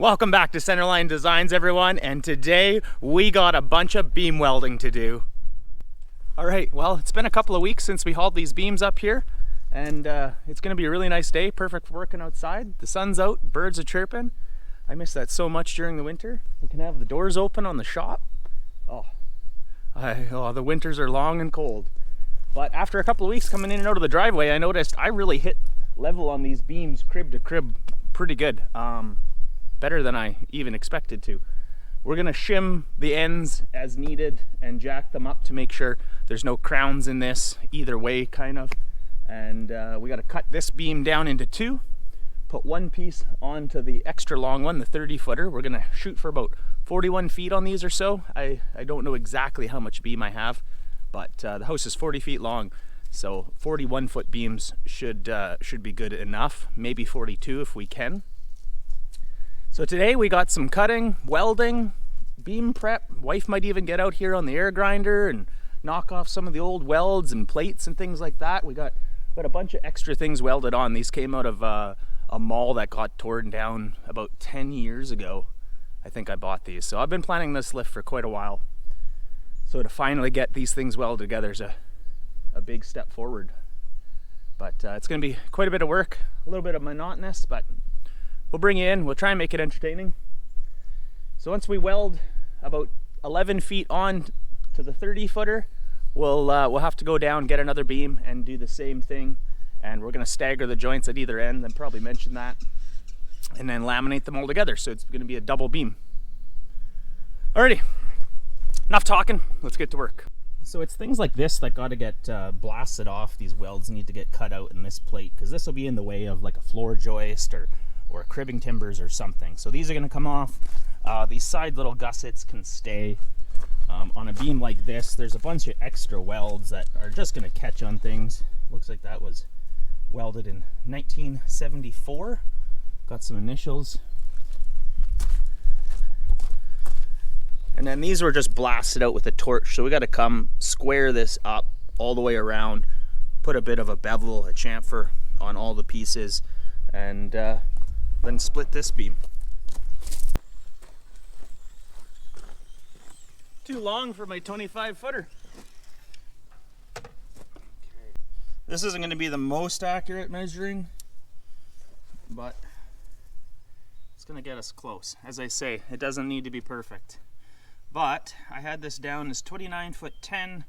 Welcome back to Centerline Designs, everyone, and today we got a bunch of beam welding to do. Alright, well, it's been a couple of weeks since we hauled these beams up here, and it's going to be a really nice day, perfect for working outside. The sun's out, birds are chirping. I miss that so much during the winter. We can have the doors open on the shop. The winters are long and cold. But after a couple of weeks coming in and out of the driveway, I noticed I really hit level on these beams crib to crib pretty good. Better than I even expected to. We're gonna shim the ends as needed and jack them up to make sure there's no crowns in this either way, kind of. And we gotta cut this beam down into two, put one piece onto the extra long one, the 30-footer. We're gonna shoot for about 41 feet on these or so. I don't know exactly how much beam I have, but the house is 40 feet long, so 41-foot beams should be good enough. Maybe 42 if we can. So today we got some cutting, welding, beam prep. Wife might even get out here on the air grinder and knock off some of the old welds and plates and things like that. We got a bunch of extra things welded on. These came out of a mall that got torn down about 10 years ago. I think I bought these. So I've been planning this lift for quite a while. So to finally get these things welded together is a big step forward. But it's going to be quite a bit of work, a little bit of monotonous, but we'll bring you in. We'll try and make it entertaining. So once we weld about 11 feet on to the 30-footer, we'll have to go down, get another beam, and do the same thing. And we're going to stagger the joints at either end, and probably mention that, and then laminate them all together. So it's going to be a double beam. Alrighty, enough talking. Let's get to work. So it's things like this that got to get blasted off. These welds need to get cut out in this plate, because this will be in the way of like a floor joist or cribbing timbers or something. So these are going to come off. These side little gussets can stay. On a beam like this, there's a bunch of extra welds that are just going to catch on things. Looks like that was welded in 1974. Got some initials. And then these were just blasted out with a torch. So we got to come square this up all the way around, put a bit of a bevel, a chamfer on all the pieces, and then split this beam. Too long for my 25-footer. Okay. This isn't going to be the most accurate measuring, but it's going to get us close. As I say, it doesn't need to be perfect. But I had this down as 29 foot 10.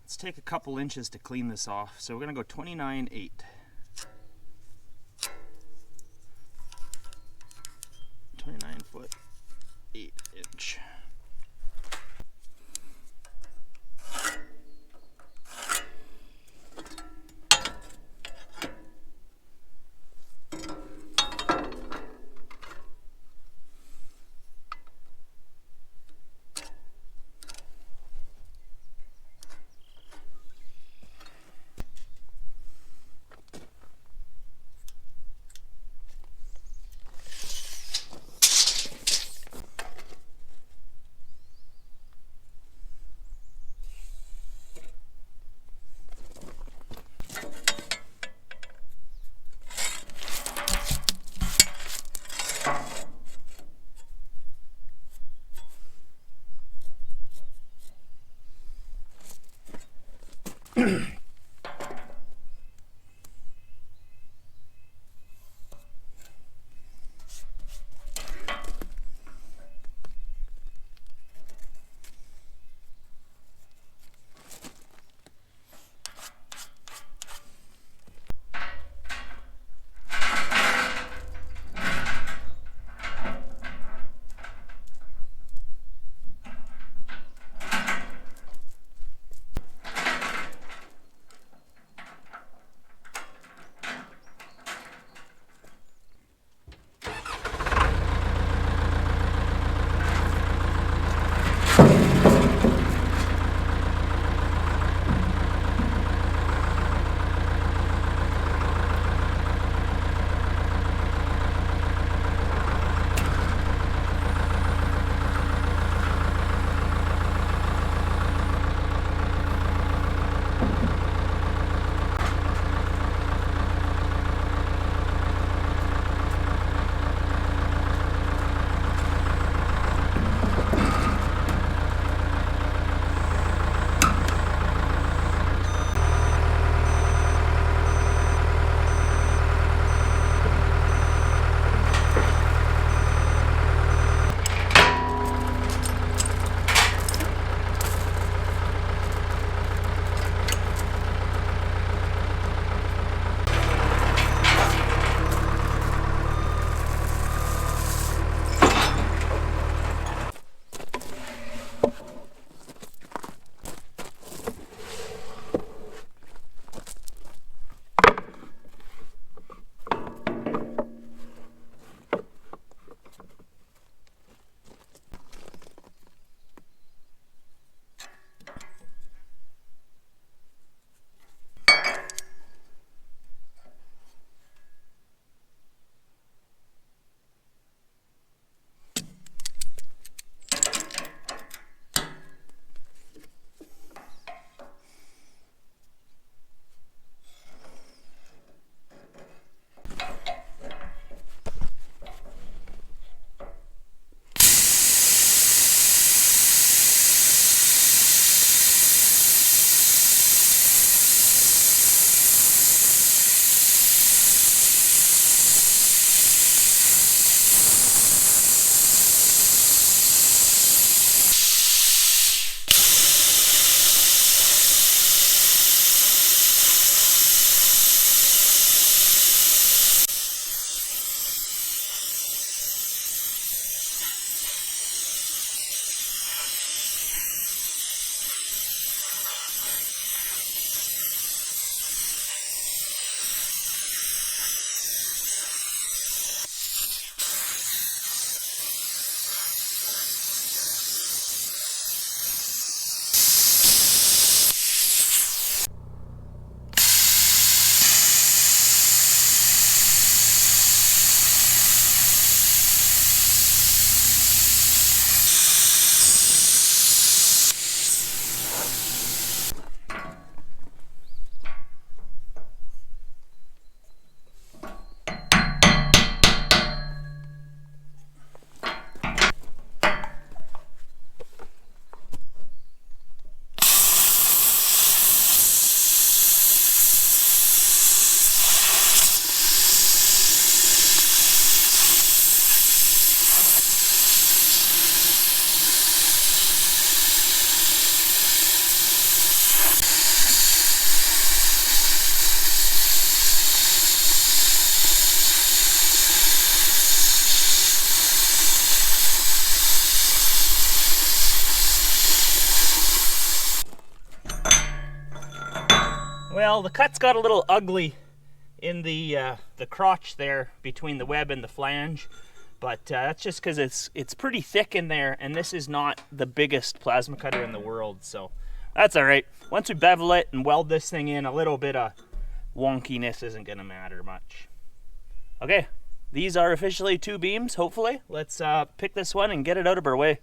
Let's take a couple inches to clean this off. So we're going to go 29.8. 29 foot 8 inch. Well, the cut's got a little ugly in the crotch there between the web and the flange, but that's just because it's pretty thick in there, and this is not the biggest plasma cutter in the world, so that's all right. Once we bevel it and weld this thing in, a little bit of wonkiness isn't going to matter much. Okay, these are officially 2 beams, hopefully. Let's pick this one and get it out of our way.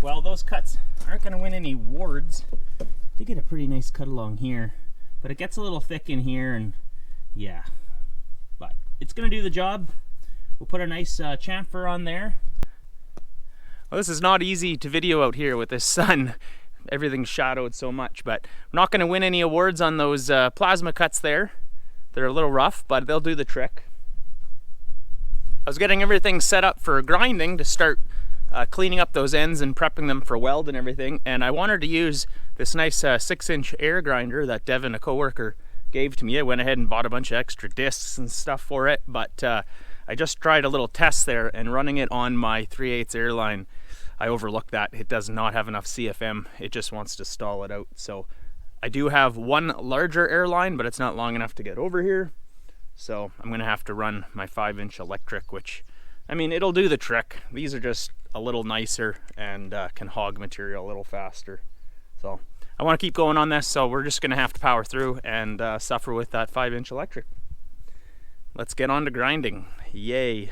Well, those cuts aren't going to win any awards. They get a pretty nice cut along here, but it gets a little thick in here, and yeah, but it's going to do the job. We'll put a nice chamfer on there. Well, this is not easy to video out here with this sun. Everything's shadowed so much, but we're not going to win any awards on those plasma cuts there. They're a little rough, but they'll do the trick. I was getting everything set up for grinding to start cleaning up those ends and prepping them for weld and everything, and I wanted to use this nice 6-inch air grinder that Devin, a coworker, gave to me. I went ahead and bought a bunch of extra discs and stuff for it, but I just tried a little test there, and running it on my 3/8 airline, I overlooked that. It does not have enough CFM. It just wants to stall it out. So I do have one larger airline, but it's not long enough to get over here. So I'm gonna have to run my 5-inch electric, which, I mean, it'll do the trick. These are just a little nicer and can hog material a little faster. So I want to keep going on this, so we're just going to have to power through and suffer with that 5-inch electric. Let's get on to grinding. Yay.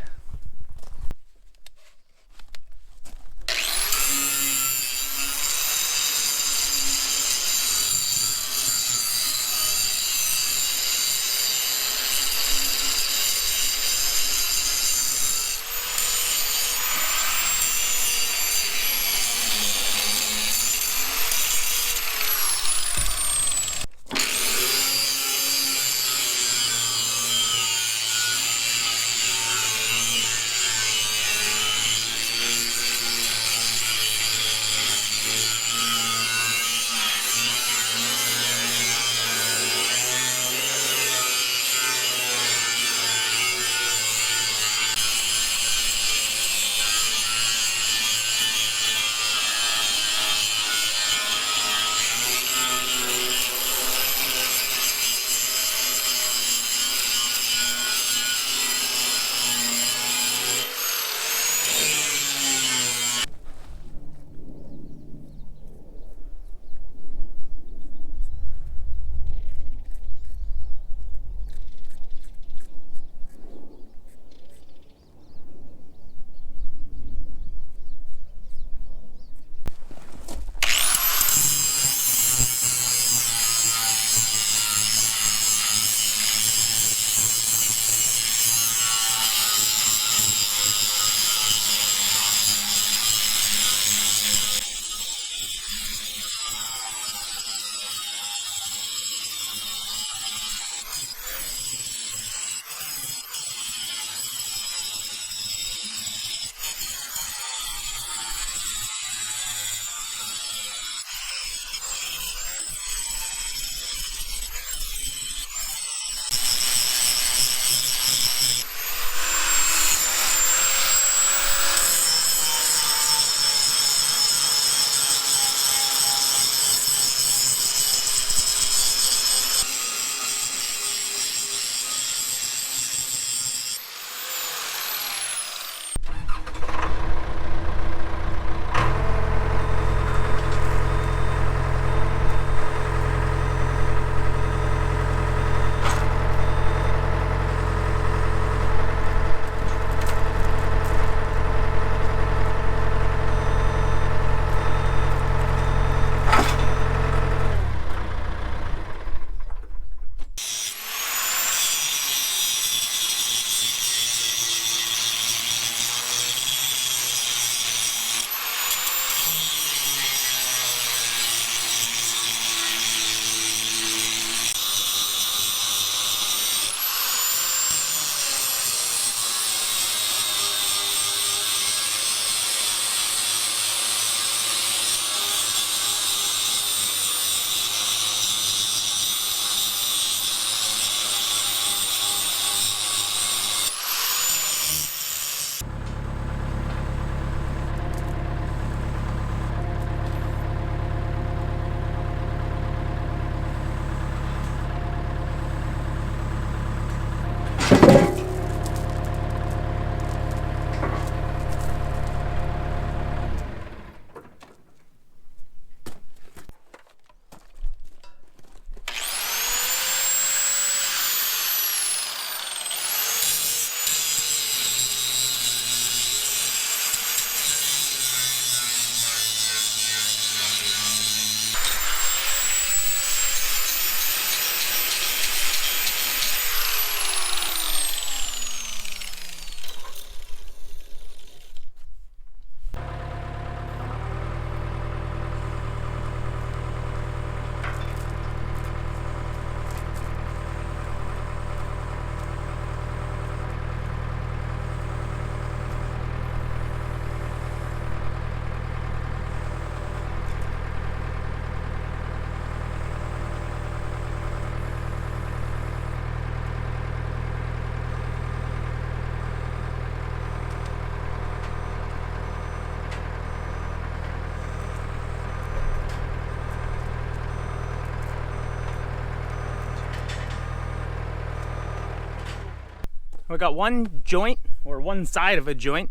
We got one joint, or one side of a joint,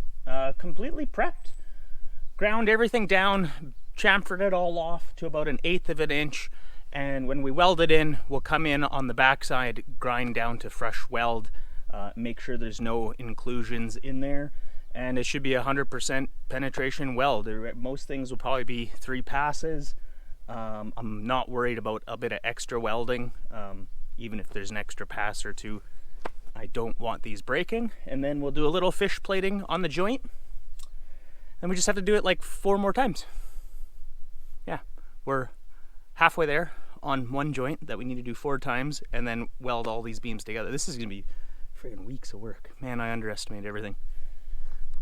completely prepped. Ground everything down, chamfered it all off to about 1/8 of an inch, and when we weld it in, we'll come in on the backside, grind down to fresh weld, make sure there's no inclusions in there, and it should be 100% penetration weld. Most things will probably be 3 passes. I'm not worried about a bit of extra welding, even if there's an extra pass or 2. I don't want these breaking. And then we'll do a little fish plating on the joint, and we just have to do it like 4 more times. Yeah, we're halfway there on one joint that we need to do 4 times, and then weld all these beams together. This is gonna be friggin' weeks of work. Man, I underestimated everything.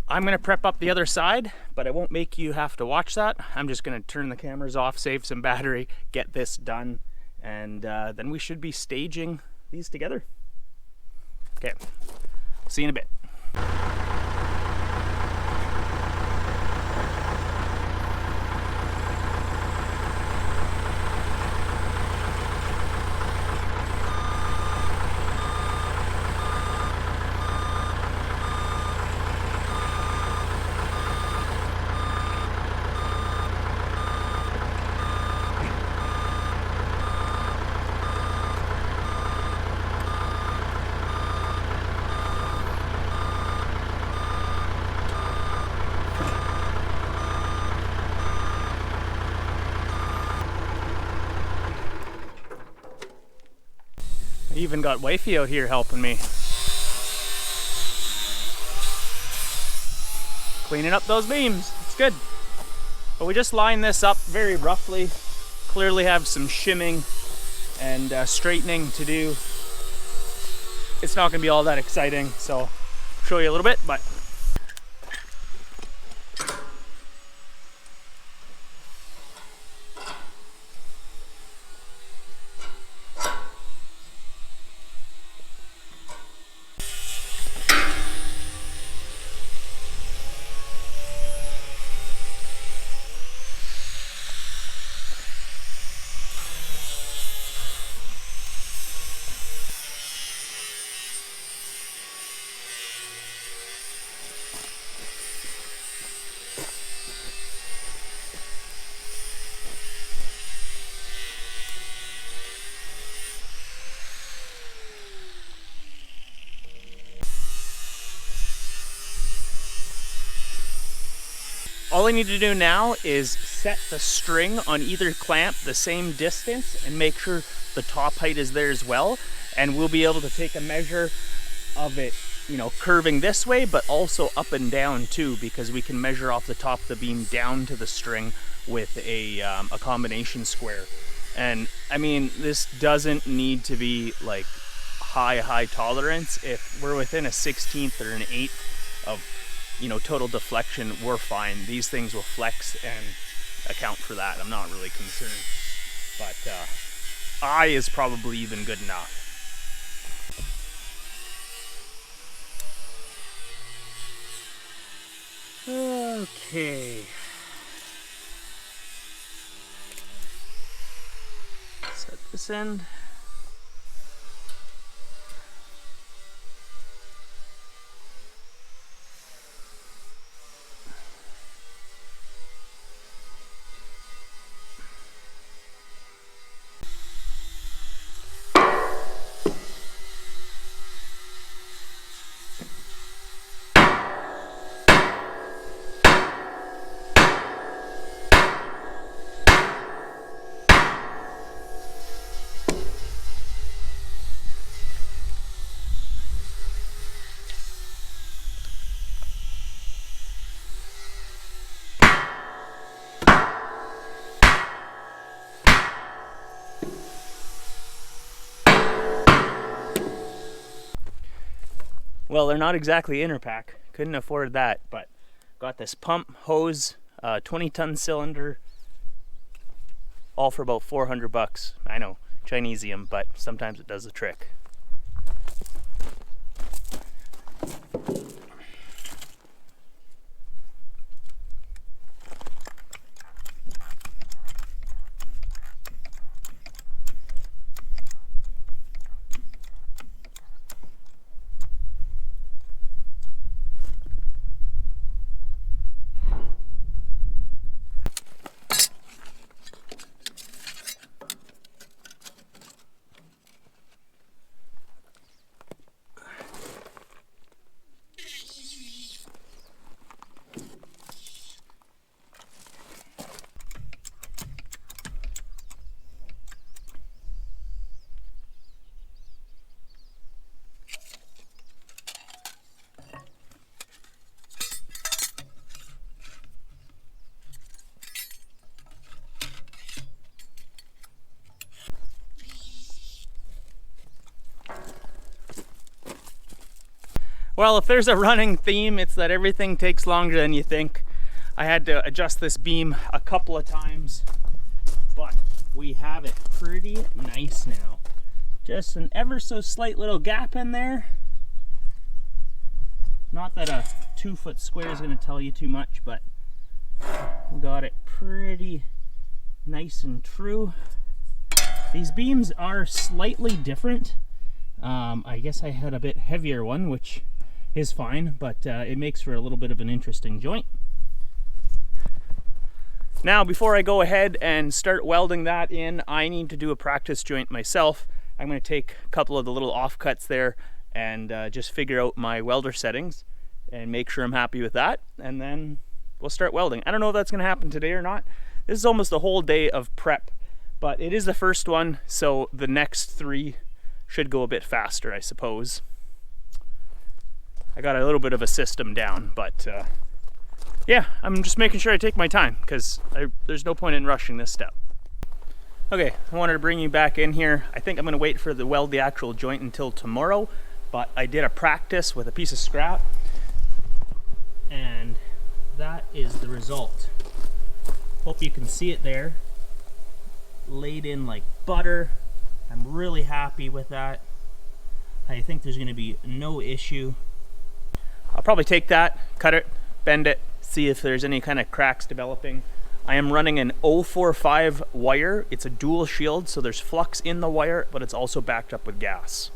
I'm gonna prep up the other side, but I won't make you have to watch that. I'm just gonna turn the cameras off, save some battery, get this done, and then we should be staging these together. Okay, see you in a bit. I even got wifey out here helping me. Cleaning up those beams, it's good. But we just line this up very roughly. Clearly have some shimming and straightening to do. It's not gonna be all that exciting, so I'll show you a little bit, but all I need to do now is set the string on either clamp the same distance and make sure the top height is there as well. And we'll be able to take a measure of it, you know, curving this way, but also up and down too, because we can measure off the top of the beam down to the string with a combination square. And I mean, this doesn't need to be like high tolerance. If we're within a 1/16 or an 1/8 of, you know, total deflection, we're fine. These things will flex and account for that. I'm not really concerned, but I is probably even good enough. Okay. Set this end. Well, they're not exactly Interpack. Couldn't afford that, but got this pump, hose, 20-ton cylinder, all for about 400 bucks. I know, Chinesium, but sometimes it does the trick. Well, if there's a running theme, it's that everything takes longer than you think. I had to adjust this beam a couple of times, but we have it pretty nice now. Just an ever so slight little gap in there. Not that a 2-foot square is going to tell you too much, but we got it pretty nice and true. These beams are slightly different. I guess I had a bit heavier one, which is fine, but it makes for a little bit of an interesting joint. Now, before I go ahead and start welding that in, I need to do a practice joint myself. I'm going to take a couple of the little offcuts there and just figure out my welder settings and make sure I'm happy with that, and then we'll start welding. I don't know if that's going to happen today or not. This is almost a whole day of prep, but it is the first one, so the next 3 should go a bit faster, I suppose. I got a little bit of a system down, but yeah, I'm just making sure I take my time because there's no point in rushing this step. Okay, I wanted to bring you back in here. I think I'm going to wait for the weld the actual joint until tomorrow, but I did a practice with a piece of scrap, and that is the result. Hope you can see it there. Laid in like butter. I'm really happy with that. I think there's going to be no issue. I'll probably take that, cut it, bend it, see if there's any kind of cracks developing. I am running an 045 wire. It's a dual shield, so there's flux in the wire, but it's also backed up with gas.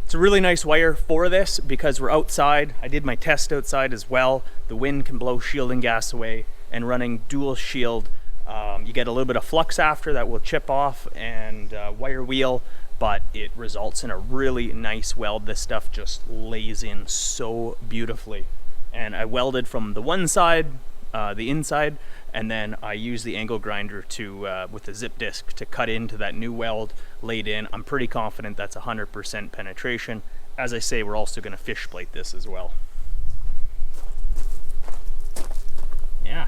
It's a really nice wire for this because we're outside. I did my test outside as well. The wind can blow shielding gas away, and running dual shield, you get a little bit of flux after that will chip off and wire wheel, but it results in a really nice weld. This stuff just lays in so beautifully. And I welded from the one side, the inside, and then I used the angle grinder to with the zip disc to cut into that new weld laid in. I'm pretty confident that's 100% penetration. As I say, we're also going to fish plate this as well. Yeah,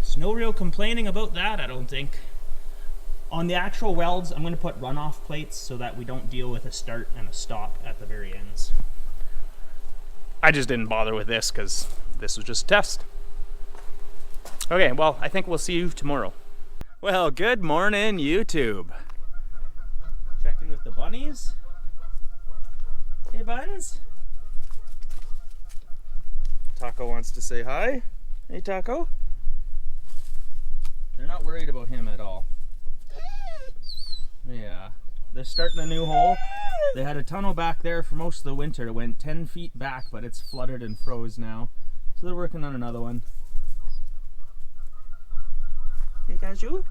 there's no real complaining about that, I don't think. On the actual welds, I'm going to put runoff plates so that we don't deal with a start and a stop at the very ends. I just didn't bother with this because this was just a test. Okay, well, I think we'll see you tomorrow. Well, good morning, YouTube. Checking with the bunnies. Hey, Buns. Taco wants to say hi. Hey, Taco. They're not worried about him at all. Yeah, they're starting a new hole. They had a tunnel back there for most of the winter. It went 10 feet back, but it's flooded and froze now. So they're working on another one. Hey, Gaju?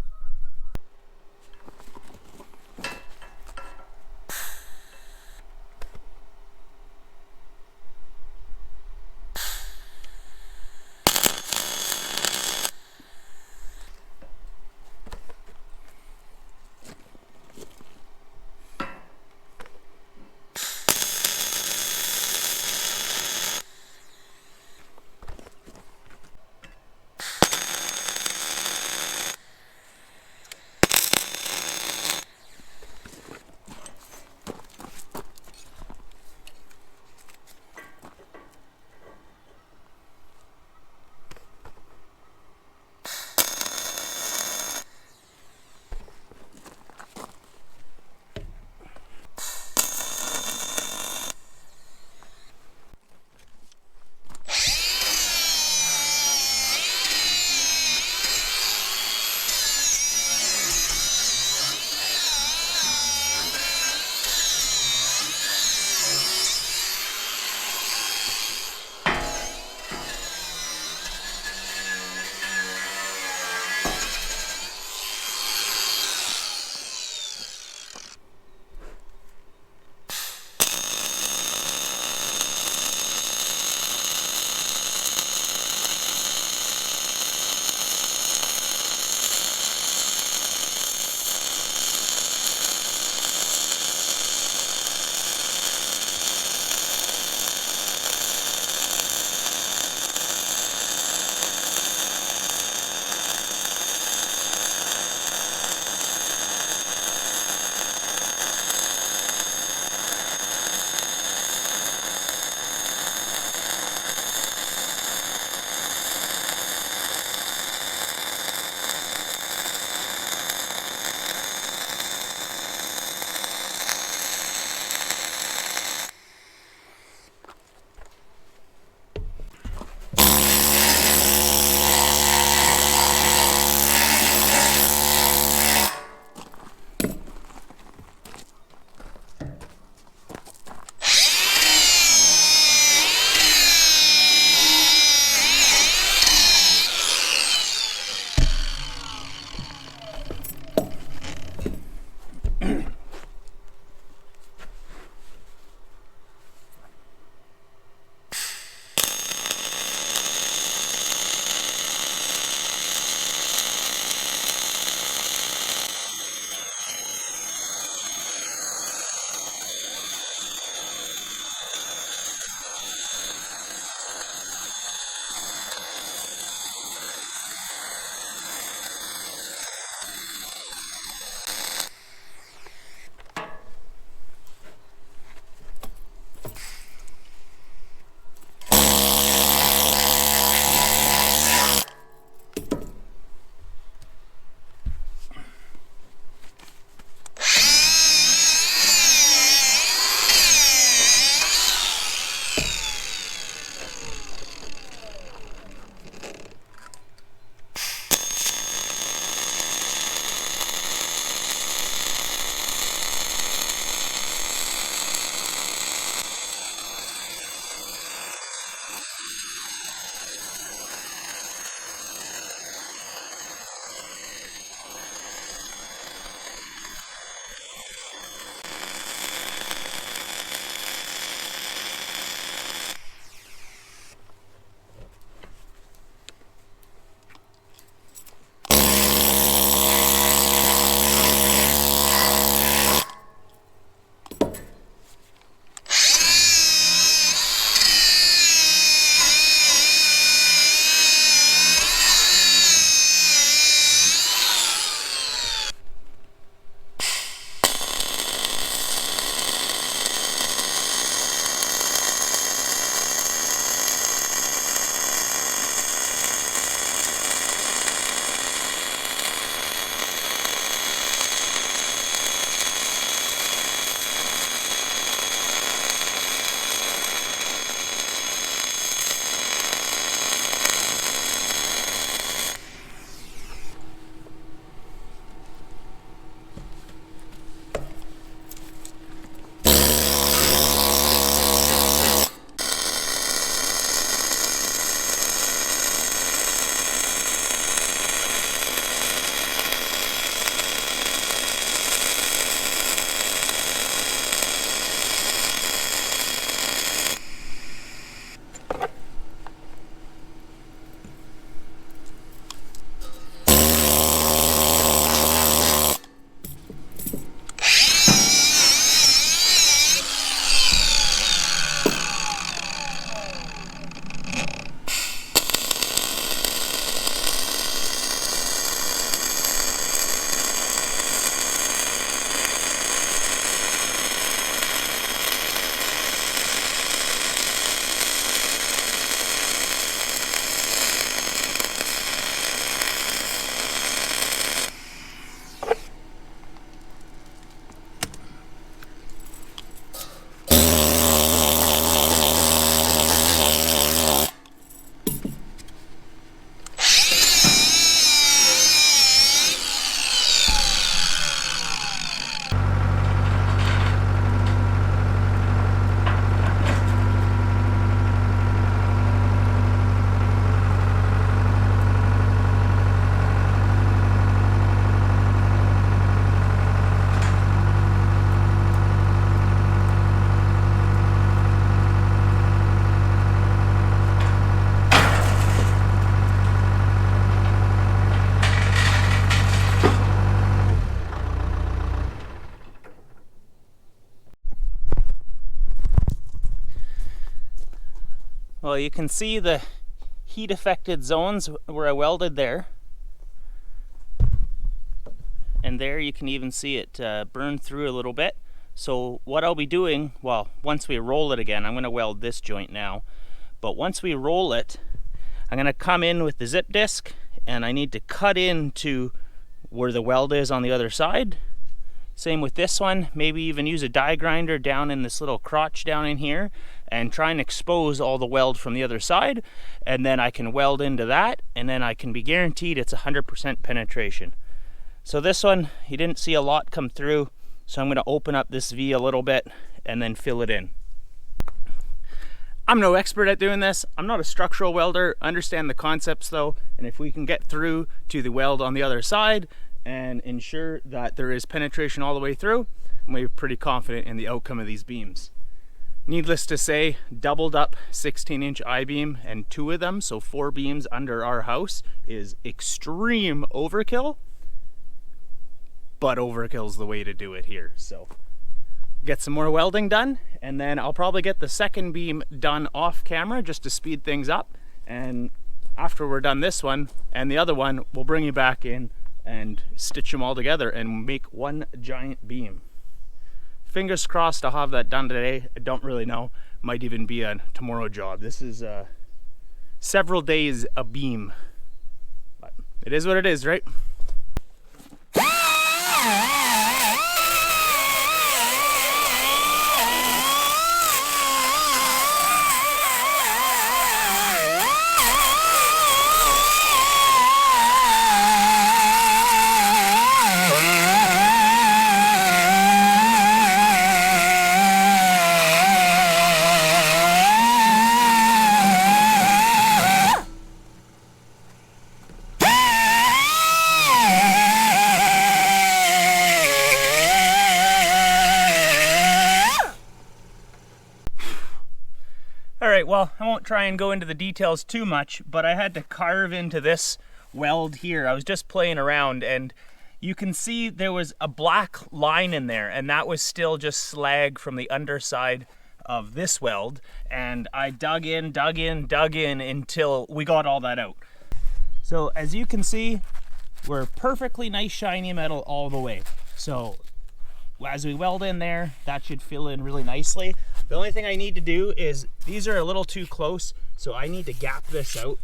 Well, you can see the heat affected zones where I welded there. And there you can even see it burn through a little bit. So what I'll be doing, well, once we roll it again, I'm going to weld this joint now. But once we roll it, I'm going to come in with the zip disc, and I need to cut into where the weld is on the other side. Same with this one, maybe even use a die grinder down in this little crotch down in here and try and expose all the weld from the other side, and then I can weld into that, and then I can be guaranteed it's 100% penetration. So this one, you didn't see a lot come through, so I'm going to open up this V a little bit and then fill it in. I'm no expert at doing this. I'm not a structural welder. I understand the concepts though, and if we can get through to the weld on the other side and ensure that there is penetration all the way through, I'm going to be pretty confident in the outcome of these beams. Needless to say, doubled up 16-inch I-beam and 2 of them, so 4 beams under our house, is extreme overkill. But overkill's the way to do it here. So get some more welding done, and then I'll probably get the second beam done off camera just to speed things up. And after we're done this one and the other one, we'll bring you back in and stitch them all together and make one giant beam. Fingers crossed I'll have that done today. I don't really know. Might even be a tomorrow job. This is several days a beam. But it is what it is, right? Well, I won't try and go into the details too much, but I had to carve into this weld here. I was just playing around, and you can see there was a black line in there, and that was still just slag from the underside of this weld. And I dug in until we got all that out. So as you can see, we're perfectly nice shiny metal all the way. So as we weld in there, that should fill in really nicely. The only thing I need to do is, these are a little too close, so I need to gap this out.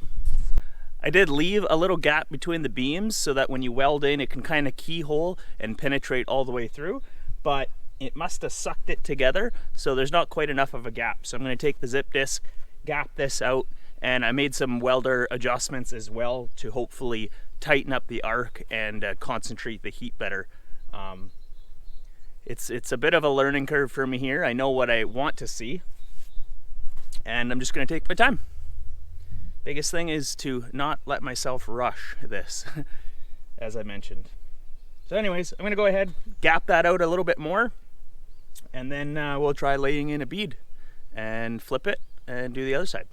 I did leave a little gap between the beams so that when you weld in, it can kind of keyhole and penetrate all the way through, but it must have sucked it together, so there's not quite enough of a gap. So I'm going to take the zip disc, gap this out, and I made some welder adjustments as well to hopefully tighten up the arc and concentrate the heat better. It's a bit of a learning curve for me here. I know what I want to see, and I'm just going to take my time. Biggest thing is to not let myself rush this, as I mentioned. So anyways, I'm going to go ahead, gap that out a little bit more, and then we'll try laying in a bead and flip it and do the other side.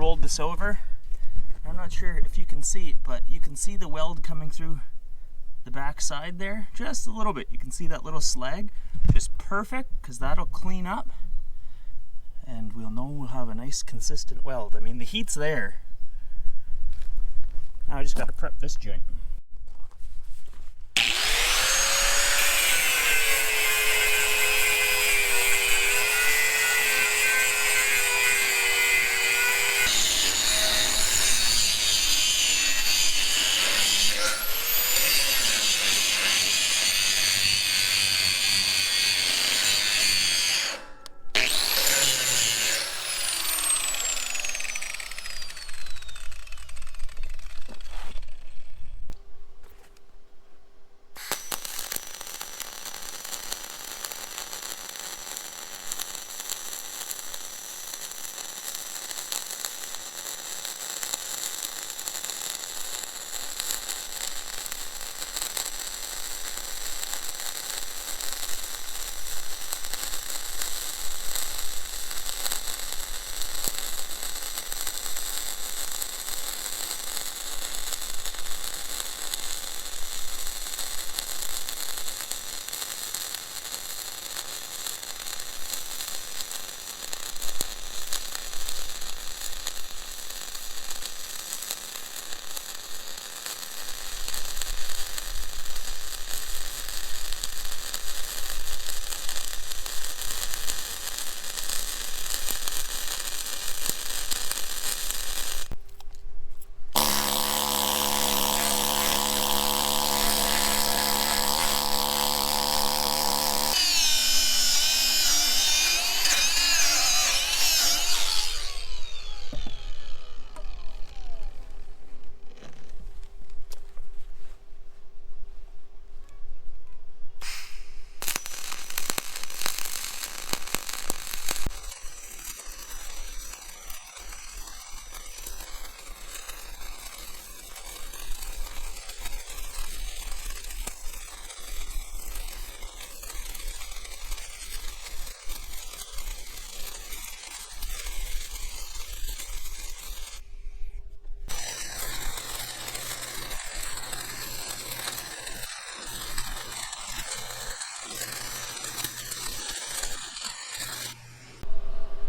rolled this over. I'm not sure if you can see it, but you can see the weld coming through the back side there, just a little bit. You can see that little slag, just perfect, because that'll clean up and we'll know we'll have a nice consistent weld. I mean, the heat's there. Now I just got to prep this joint.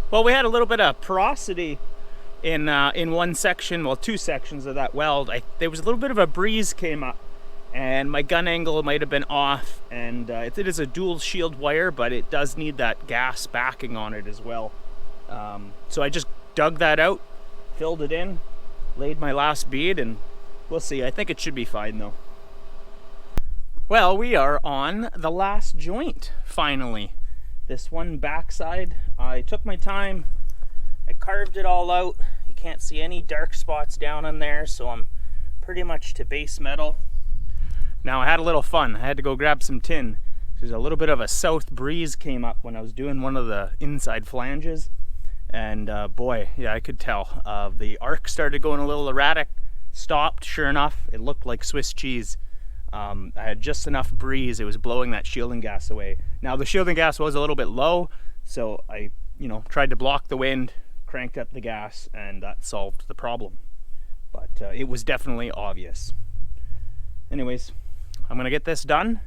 Well, we had a little bit of porosity in one section, well, two sections of that weld. There was a little bit of a breeze came up, and my gun angle might have been off, and it is a dual shield wire, but it does need that gas backing on it as well. So I just dug that out, filled it in, laid my last bead, and we'll see. I think it should be fine though. Well, we are on the last joint, finally. This one backside, I took my time, I carved it all out. You can't see any dark spots down in there, so I'm pretty much to base metal. Now I had a little fun. I had to go grab some tin. There's a little bit of a south breeze came up when I was doing one of the inside flanges, and boy, yeah, I could tell. The arc started going a little erratic, stopped, sure enough, it looked like Swiss cheese. I had just enough breeze, it was blowing that shielding gas away. Now the shielding gas was a little bit low, so I, tried to block the wind, cranked up the gas, and that solved the problem. But it was definitely obvious. Anyways, I'm gonna get this done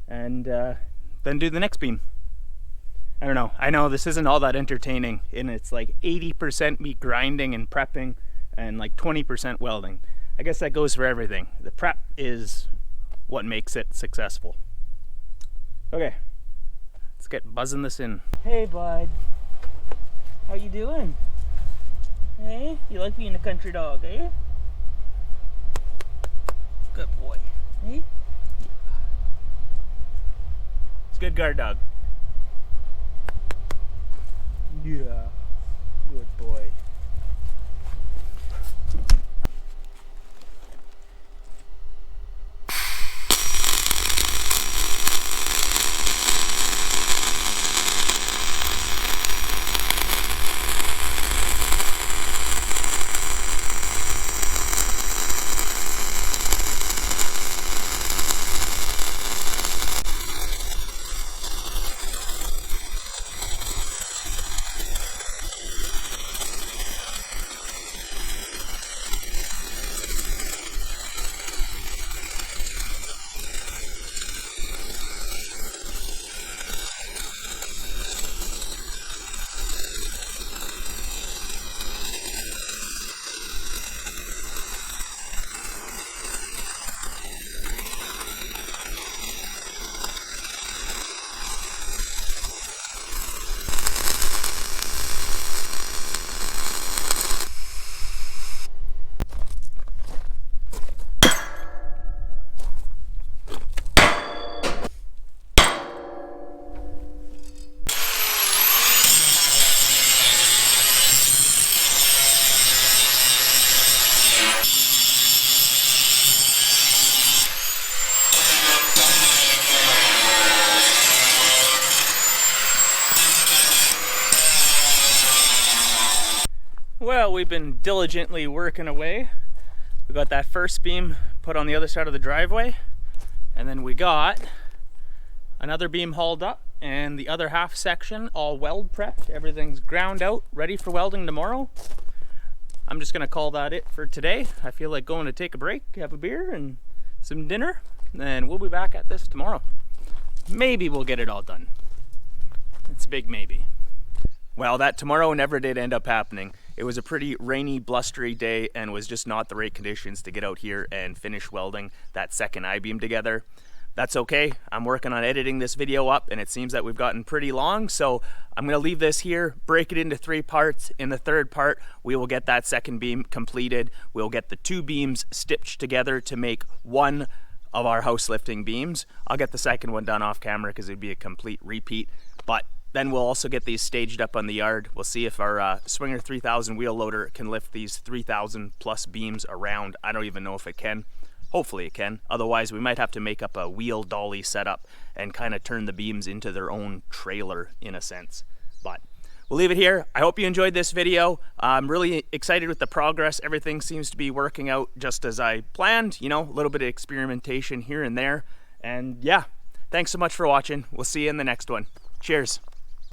and then do the next beam. I don't know, I know this isn't all that entertaining, and it's like 80% me grinding and prepping and like 20% welding. I guess that goes for everything. The prep is what makes it successful. Okay, let's get buzzing this in. Hey bud, how you doing? Hey, you like being a country dog, eh? Good boy, hey? It's a good guard dog. Yeah, good boy. we've been diligently working away. We got that first beam put on the other side of the driveway, and then we got another beam hauled up and the other half section all weld prepped. Everything's ground out, ready for welding tomorrow. I'm just gonna call that it for today. I feel like going to take a break, have a beer and some dinner, and we'll be back at this tomorrow. Maybe we'll get it all done. It's a big maybe. Well, that tomorrow never did end up happening. It was a pretty rainy, blustery day and was just not the right conditions to get out here and finish welding that second I-beam together. That's okay. I'm working on editing this video up and it seems that we've gotten pretty long, so I'm gonna leave this here, break it into 3 parts. In the third part, we will get that second beam completed. We'll get the 2 beams stitched together to make one of our house lifting beams. I'll get the second one done off camera because it'd be a complete repeat, but then we'll also get these staged up on the yard. We'll see if our Swinger 3000 wheel loader can lift these 3,000 plus beams around. I don't even know if it can. Hopefully it can. Otherwise, we might have to make up a wheel dolly setup and kind of turn the beams into their own trailer in a sense. But we'll leave it here. I hope you enjoyed this video. I'm really excited with the progress. Everything seems to be working out just as I planned. You know, a little bit of experimentation here and there. And yeah, thanks so much for watching. We'll see you in the next one. Cheers.